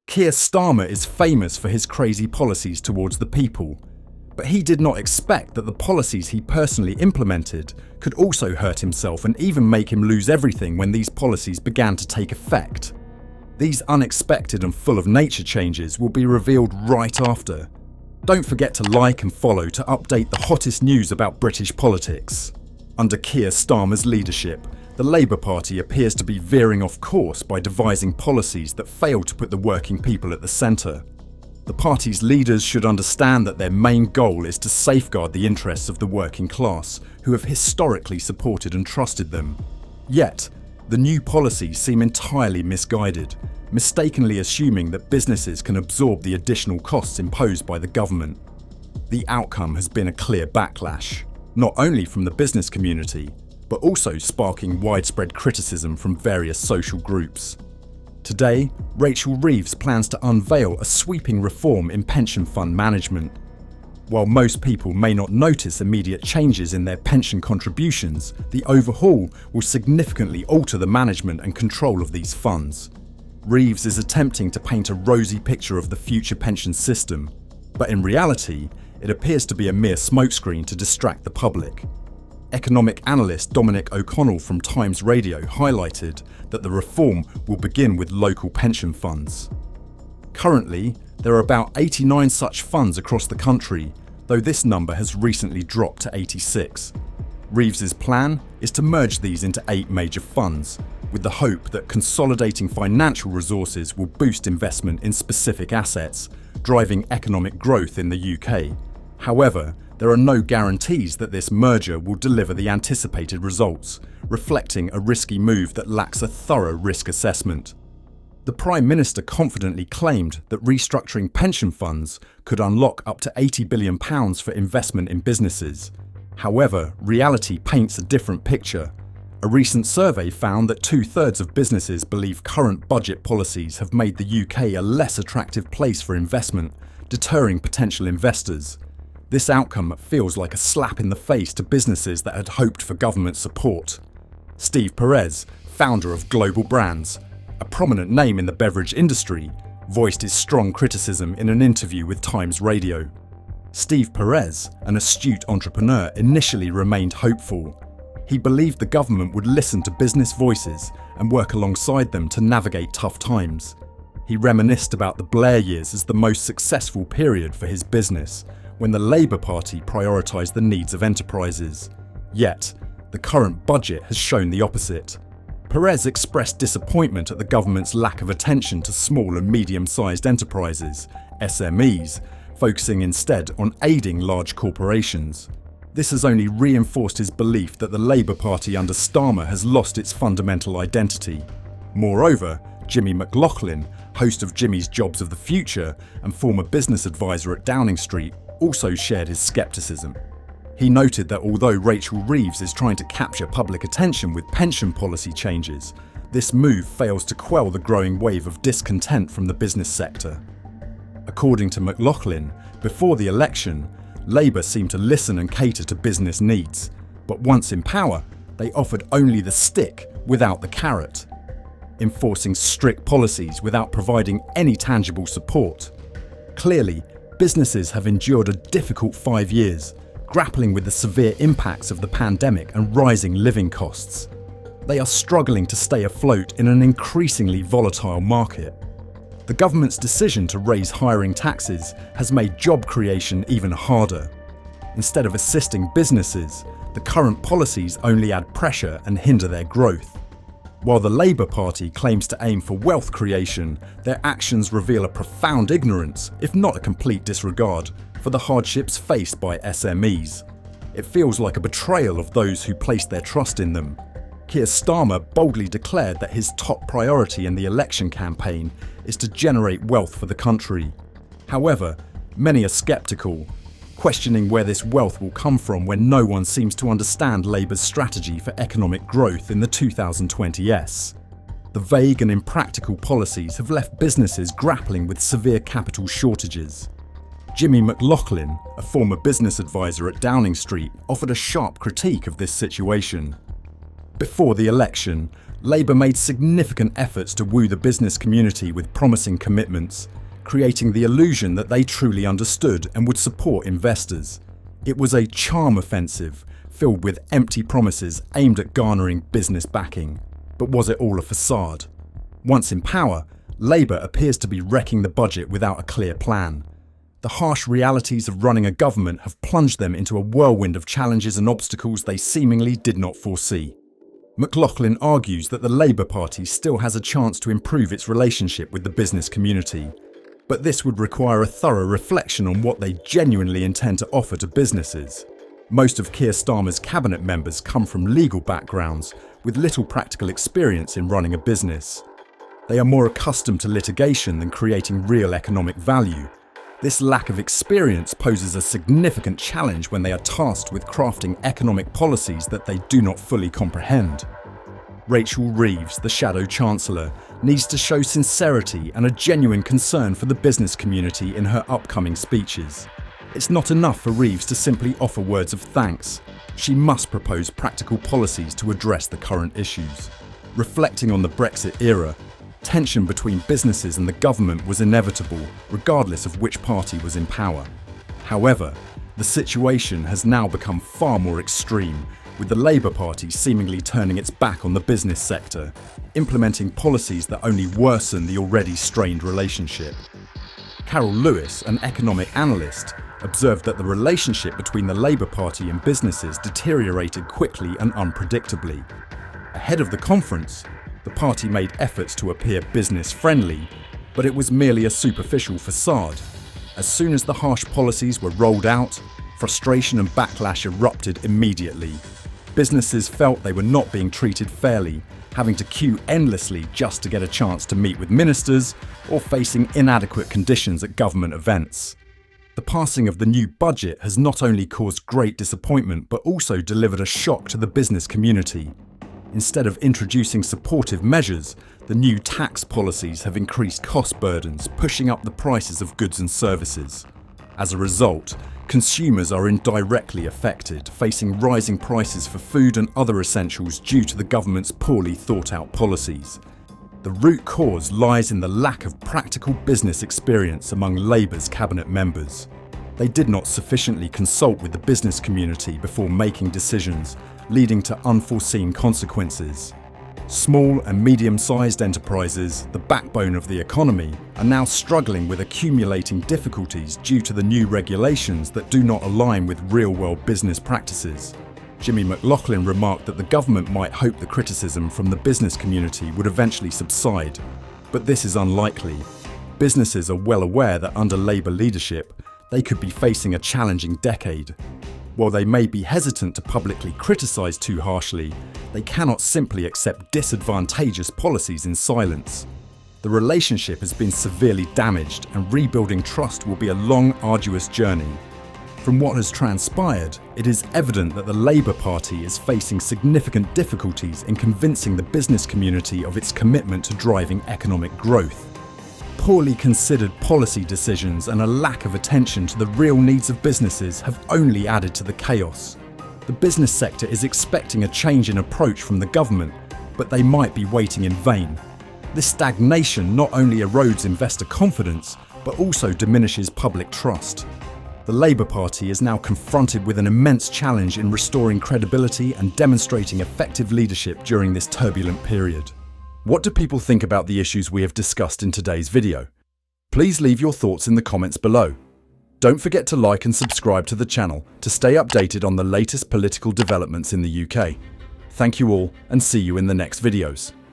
Keir Starmer is famous for his crazy policies towards the people, but he did not expect that the policies he personally implemented could also hurt himself and even make him lose everything when these policies began to take effect. These unexpected and full of nature changes will be revealed right after. Don't forget to like and follow to update the hottest news about British politics. Under Keir Starmer's leadership, the Labour Party appears to be veering off course by devising policies that fail to put the working people at the centre. The party's leaders should understand that their main goal is to safeguard the interests of the working class, who have historically supported and trusted them. Yet, the new policies seem entirely misguided, mistakenly assuming that businesses can absorb the additional costs imposed by the government. The outcome has been a clear backlash, not only from the business community, but also sparking widespread criticism from various social groups. Today, Rachel Reeves plans to unveil a sweeping reform in pension fund management. While most people may not notice immediate changes in their pension contributions, the overhaul will significantly alter the management and control of these funds. Reeves is attempting to paint a rosy picture of the future pension system, but in reality, it appears to be a mere smokescreen to distract the public. Economic analyst Dominic from Times Radio highlighted that the reform will begin with local pension funds. Currently, there are about 89 such funds across the country, though this number has recently dropped to 86. Reeves's plan is to merge these into 8 major funds, with the hope that consolidating financial resources will boost investment in specific assets, driving economic growth in the UK. However, there are no guarantees that this merger will deliver the anticipated results, reflecting a risky move that lacks a thorough risk assessment. The Prime Minister confidently claimed that restructuring pension funds could unlock up to £80 billion for investment in businesses. However, reality paints a different picture. A recent survey found that 2/3 of businesses believe current budget policies have made the UK a less attractive place for investment, deterring potential investors. This outcome feels like a slap in the face to businesses that had hoped for government support. Steve Perez, founder of Global Brands, a prominent name in the beverage industry, voiced his strong criticism in an interview with Times Radio. Steve Perez, an astute entrepreneur, initially remained hopeful. He believed the government would listen to business voices and work alongside them to navigate tough times. He reminisced about the Blair years as the most successful period for his business, when the Labour Party prioritised the needs of enterprises. Yet, the current budget has shown the opposite. Perez expressed disappointment at the government's lack of attention to small and medium-sized enterprises, SMEs, focusing instead on aiding large corporations. This has only reinforced his belief that the Labour Party under Starmer has lost its fundamental identity. Moreover, Jimmy McLaughlin, host of Jimmy's Jobs of the Future and former business advisor at Downing Street, also shared his scepticism. He noted that although Rachel Reeves is trying to capture public attention with pension policy changes, this move fails to quell the growing wave of discontent from the business sector. According to McLaughlin, before the election, Labour seemed to listen and cater to business needs, but once in power, they offered only the stick without the carrot, enforcing strict policies without providing any tangible support. Clearly, businesses have endured a difficult 5 years, grappling with the severe impacts of the pandemic and rising living costs. They are struggling to stay afloat in an increasingly volatile market. The government's decision to raise hiring taxes has made job creation even harder. Instead of assisting businesses, the current policies only add pressure and hinder their growth. While the Labour Party claims to aim for wealth creation, their actions reveal a profound ignorance, if not a complete disregard, for the hardships faced by SMEs. It feels like a betrayal of those who placed their trust in them. Keir Starmer boldly declared that his top priority in the election campaign is to generate wealth for the country. However, many are sceptical, questioning where this wealth will come from when no one seems to understand Labour's strategy for economic growth in the 2020s. The vague and impractical policies have left businesses grappling with severe capital shortages. Jimmy McLaughlin, a former business advisor at Downing Street, offered a sharp critique of this situation. Before the election, Labour made significant efforts to woo the business community with promising commitments, creating the illusion that they truly understood and would support investors. It was a charm offensive, filled with empty promises aimed at garnering business backing. But was it all a facade? Once in power, Labour appears to be wrecking the budget without a clear plan. The harsh realities of running a government have plunged them into a whirlwind of challenges and obstacles they seemingly did not foresee. McLaughlin argues that the Labour Party still has a chance to improve its relationship with the business community, but this would require a thorough reflection on what they genuinely intend to offer to businesses. Most of Keir Starmer's cabinet members come from legal backgrounds with little practical experience in running a business. They are more accustomed to litigation than creating real economic value. This lack of experience poses a significant challenge when they are tasked with crafting economic policies that they do not fully comprehend. Rachel Reeves, the Shadow Chancellor, needs to show sincerity and a genuine concern for the business community in her upcoming speeches. It's not enough for Reeves to simply offer words of thanks. She must propose practical policies to address the current issues. Reflecting on the Brexit era, tension between businesses and the government was inevitable, regardless of which party was in power. However, the situation has now become far more extreme, with the Labour Party seemingly turning its back on the business sector, implementing policies that only worsen the already strained relationship. Carol Lewis, an economic analyst, observed that the relationship between the Labour Party and businesses deteriorated quickly and unpredictably. Ahead of the conference, the party made efforts to appear business-friendly, but it was merely a superficial facade. As soon as the harsh policies were rolled out, frustration and backlash erupted immediately. Businesses felt they were not being treated fairly, having to queue endlessly just to get a chance to meet with ministers or facing inadequate conditions at government events. The passing of the new budget has not only caused great disappointment but also delivered a shock to the business community. Instead of introducing supportive measures, the new tax policies have increased cost burdens, pushing up the prices of goods and services. As a result, consumers are indirectly affected, facing rising prices for food and other essentials due to the government's poorly thought out policies. The root cause lies in the lack of practical business experience among Labour's cabinet members. They did not sufficiently consult with the business community before making decisions, leading to unforeseen consequences. Small and medium-sized enterprises, the backbone of the economy, are now struggling with accumulating difficulties due to the new regulations that do not align with real-world business practices. Jimmy McLaughlin remarked that the government might hope the criticism from the business community would eventually subside, but this is unlikely. Businesses are well aware that under Labour leadership, they could be facing a challenging decade. While they may be hesitant to publicly criticise too harshly, they cannot simply accept disadvantageous policies in silence. The relationship has been severely damaged, and rebuilding trust will be a long, arduous journey. From what has transpired, it is evident that the Labour Party is facing significant difficulties in convincing the business community of its commitment to driving economic growth. Poorly considered policy decisions and a lack of attention to the real needs of businesses have only added to the chaos. The business sector is expecting a change in approach from the government, but they might be waiting in vain. This stagnation not only erodes investor confidence, but also diminishes public trust. The Labour Party is now confronted with an immense challenge in restoring credibility and demonstrating effective leadership during this turbulent period. What do people think about the issues we have discussed in today's video? Please leave your thoughts in the comments below. Don't forget to like and subscribe to the channel to stay updated on the latest political developments in the UK. Thank you all, and see you in the next videos.